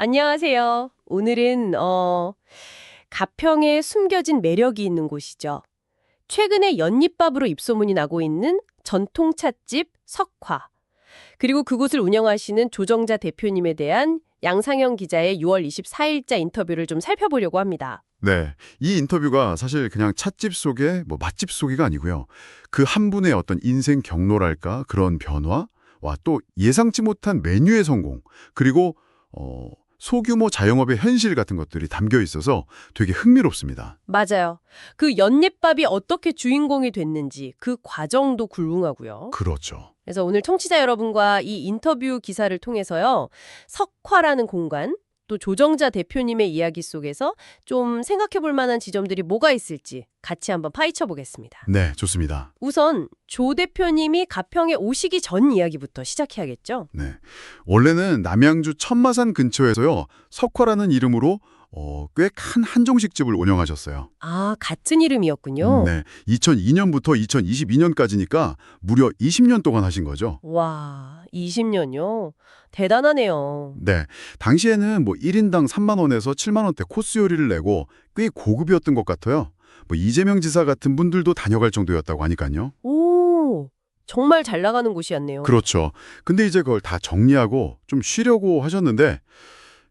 안녕하세요. 오늘은 가평에 숨겨진 매력이 있는 곳이죠. 최근에 연잎밥으로 입소문이 나고 있는 전통 찻집 석화. 그리고 그곳을 운영하시는 조정자 대표님에 대한 양상형 기자의 6월 24일자 인터뷰를 좀 살펴보려고 합니다. 네, 이 인터뷰가 사실 그냥 찻집 속의 맛집 소개가 아니고요. 그 한 분의 어떤 인생 경로랄까 그런 변화와 또 예상치 못한 메뉴의 성공, 그리고 소규모 자영업의 현실 같은 것들이 담겨 있어서 되게 흥미롭습니다. 맞아요. 그 연잎밥이 어떻게 주인공이 됐는지 그 과정도 굴궁하고요. 그렇죠. 그래서 오늘 청취자 여러분과 이 인터뷰 기사를 통해서요. 석화라는 공간, 또 조정자 대표님의 이야기 속에서 좀 생각해 볼 만한 지점들이 뭐가 있을지 같이 한번 파헤쳐 보겠습니다. 네, 좋습니다. 우선 조 대표님이 가평에 오시기 전 이야기부터 시작해야겠죠? 네, 원래는 남양주 천마산 근처에서요. 석화라는 이름으로 꽤 큰 한정식집을 운영하셨어요. 아, 같은 이름이었군요. 네, 2002년부터 2022년까지니까 무려 20년 동안 하신 거죠. 와, 20년요? 대단하네요. 네, 당시에는 1인당 3만 원에서 7만 원대 코스 요리를 내고 꽤 고급이었던 것 같아요. 이재명 지사 같은 분들도 다녀갈 정도였다고 하니까요. 오, 정말 잘 나가는 곳이었네요. 그렇죠. 근데 이제 그걸 다 정리하고 좀 쉬려고 하셨는데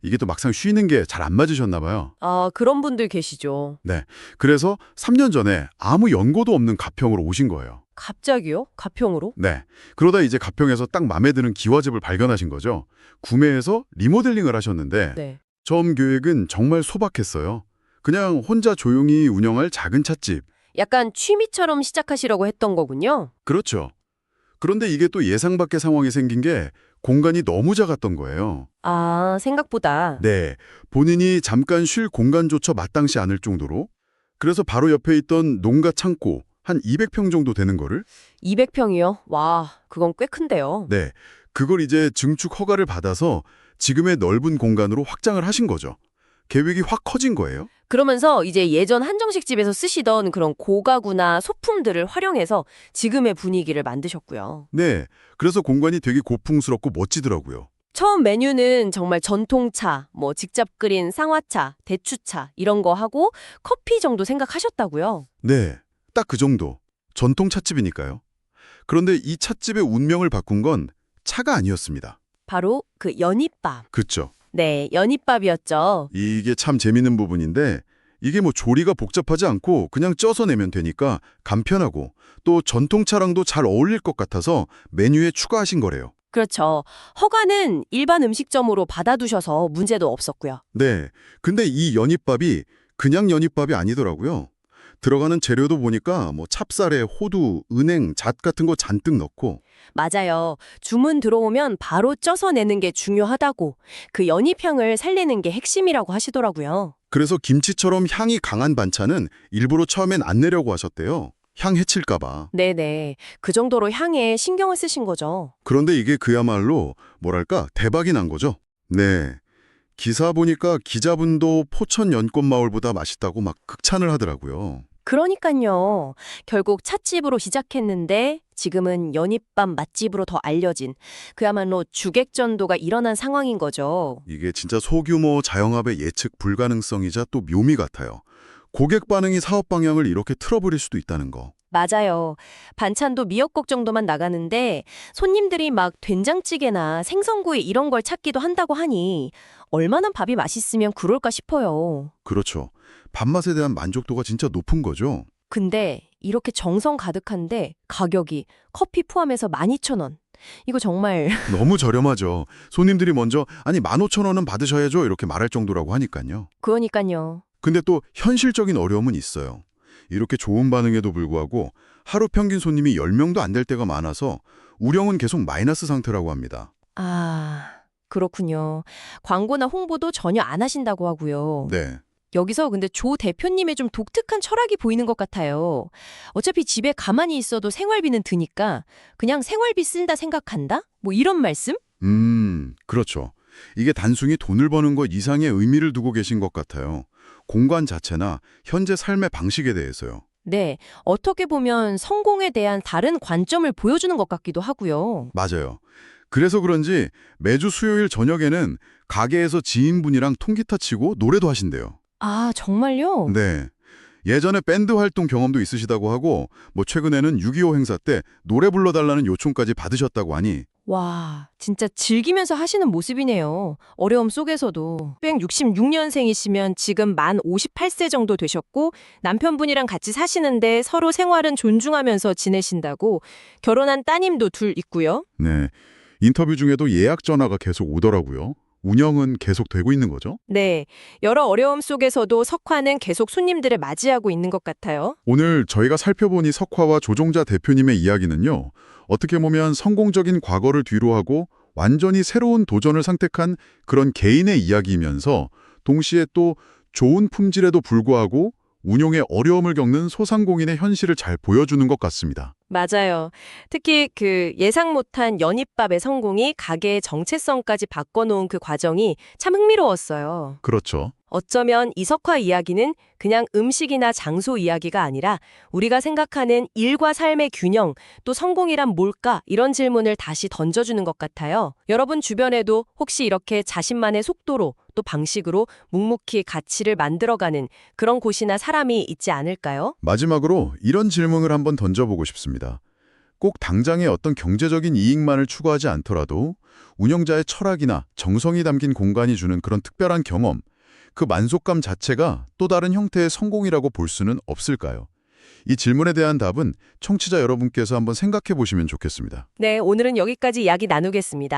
이게 또 막상 쉬는 게 잘 안 맞으셨나 봐요. 아, 그런 분들 계시죠. 네, 그래서 3년 전에 아무 연고도 없는 가평으로 오신 거예요. 갑자기요? 가평으로? 네, 그러다 이제 가평에서 딱 마음에 드는 기와집을 발견하신 거죠. 구매해서 리모델링을 하셨는데 네. 처음 계획은 정말 소박했어요. 그냥 혼자 조용히 운영할 작은 찻집. 약간 취미처럼 시작하시려고 했던 거군요. 그렇죠. 그런데 이게 또 예상 밖의 상황이 생긴 게 공간이 너무 작았던 거예요. 아, 생각보다. 네, 본인이 잠깐 쉴 공간조차 마땅치 않을 정도로. 그래서 바로 옆에 있던 농가 창고 한 200평 정도 되는 거를 200평이요? 와, 그건 꽤 큰데요. 네, 그걸 이제 증축 허가를 받아서 지금의 넓은 공간으로 확장을 하신 거죠. 계획이 확 커진 거예요. 그러면서 이제 예전 한정식집에서 쓰시던 그런 고가구나 소품들을 활용해서 지금의 분위기를 만드셨고요. 네, 그래서 공간이 되게 고풍스럽고 멋지더라고요. 처음 메뉴는 정말 전통차, 직접 끓인 쌍화차, 대추차 이런 거 하고 커피 정도 생각하셨다고요. 네, 딱 그 정도. 전통 찻집이니까요. 그런데 이 찻집의 운명을 바꾼 건 차가 아니었습니다. 바로 그 연잎밥. 그렇죠. 네, 연잎밥이었죠. 이게 참 재밌는 부분인데 이게 조리가 복잡하지 않고 그냥 쪄서 내면 되니까 간편하고 또 전통차랑도 잘 어울릴 것 같아서 메뉴에 추가하신 거래요. 그렇죠. 허가는 일반 음식점으로 받아두셔서 문제도 없었고요. 네, 근데 이 연잎밥이 그냥 연잎밥이 아니더라고요. 들어가는 재료도 보니까 찹쌀에 호두, 은행, 잣 같은 거 잔뜩 넣고 맞아요. 주문 들어오면 바로 쪄서 내는 게 중요하다고. 그 연잎향을 살리는 게 핵심이라고 하시더라고요. 그래서 김치처럼 향이 강한 반찬은 일부러 처음엔 안 내려고 하셨대요. 향 해칠까 봐. 네네. 그 정도로 향에 신경을 쓰신 거죠. 그런데 이게 그야말로 뭐랄까 대박이 난 거죠. 네. 기사 보니까 기자분도 포천 연꽃마을보다 맛있다고 막 극찬을 하더라고요. 그러니까요. 결국 찻집으로 시작했는데 지금은 연잎밥 맛집으로 더 알려진 그야말로 주객전도가 일어난 상황인 거죠. 이게 진짜 소규모 자영업의 예측 불가능성이자 또 묘미 같아요. 고객 반응이 사업 방향을 이렇게 틀어버릴 수도 있다는 거. 맞아요. 반찬도 미역국 정도만 나가는데 손님들이 막 된장찌개나 생선구이 이런 걸 찾기도 한다고 하니 얼마나 밥이 맛있으면 그럴까 싶어요. 그렇죠. 밥맛에 대한 만족도가 진짜 높은 거죠. 근데 이렇게 정성 가득한데 가격이 커피 포함해서 12,000원. 이거 정말 너무 저렴하죠. 손님들이 먼저 아니 15,000원은 받으셔야죠 이렇게 말할 정도라고 하니까요. 그러니까요. 근데 또 현실적인 어려움은 있어요. 이렇게 좋은 반응에도 불구하고 하루 평균 손님이 10명도 안 될 때가 많아서 운영은 계속 마이너스 상태라고 합니다. 아, 그렇군요. 광고나 홍보도 전혀 안 하신다고 하고요. 네. 여기서 근데 조 대표님의 좀 독특한 철학이 보이는 것 같아요. 어차피 집에 가만히 있어도 생활비는 드니까 그냥 생활비 쓴다 생각한다? 이런 말씀? 그렇죠. 이게 단순히 돈을 버는 것 이상의 의미를 두고 계신 것 같아요. 공간 자체나 현재 삶의 방식에 대해서요. 네, 어떻게 보면 성공에 대한 다른 관점을 보여주는 것 같기도 하고요. 맞아요. 그래서 그런지 매주 수요일 저녁에는 가게에서 지인분이랑 통기타 치고 노래도 하신대요. 아, 정말요? 네. 예전에 밴드 활동 경험도 있으시다고 하고 뭐 최근에는 6.25 행사 때 노래 불러달라는 요청까지 받으셨다고 하니 와, 진짜 즐기면서 하시는 모습이네요. 어려움 속에서도. 1966년생이시면 지금 만 58세 정도 되셨고 남편분이랑 같이 사시는데 서로 생활은 존중하면서 지내신다고 결혼한 따님도 둘 있고요. 네. 인터뷰 중에도 예약 전화가 계속 오더라고요. 운영은 계속 되고 있는 거죠? 네, 여러 어려움 속에서도 석화는 계속 손님들을 맞이하고 있는 것 같아요. 오늘 저희가 살펴본 이 석화와 조종자 대표님의 이야기는요. 어떻게 보면 성공적인 과거를 뒤로하고 완전히 새로운 도전을 선택한 그런 개인의 이야기이면서 동시에 또 좋은 품질에도 불구하고 운용에 어려움을 겪는 소상공인의 현실을 잘 보여주는 것 같습니다. 맞아요. 특히 그 예상 못한 연잎밥의 성공이 가게의 정체성까지 바꿔놓은 그 과정이 참 흥미로웠어요. 그렇죠. 어쩌면 이석화 이야기는 그냥 음식이나 장소 이야기가 아니라 우리가 생각하는 일과 삶의 균형, 또 성공이란 뭘까? 이런 질문을 다시 던져주는 것 같아요. 여러분 주변에도 혹시 이렇게 자신만의 속도로 또 방식으로 묵묵히 가치를 만들어가는 그런 곳이나 사람이 있지 않을까요? 마지막으로 이런 질문을 한번 던져보고 싶습니다. 꼭 당장의 어떤 경제적인 이익만을 추구하지 않더라도 운영자의 철학이나 정성이 담긴 공간이 주는 그런 특별한 경험, 그 만족감 자체가 또 다른 형태의 성공이라고 볼 수는 없을까요? 이 질문에 대한 답은 청취자 여러분께서 한번 생각해 보시면 좋겠습니다. 네, 오늘은 여기까지 이야기 나누겠습니다.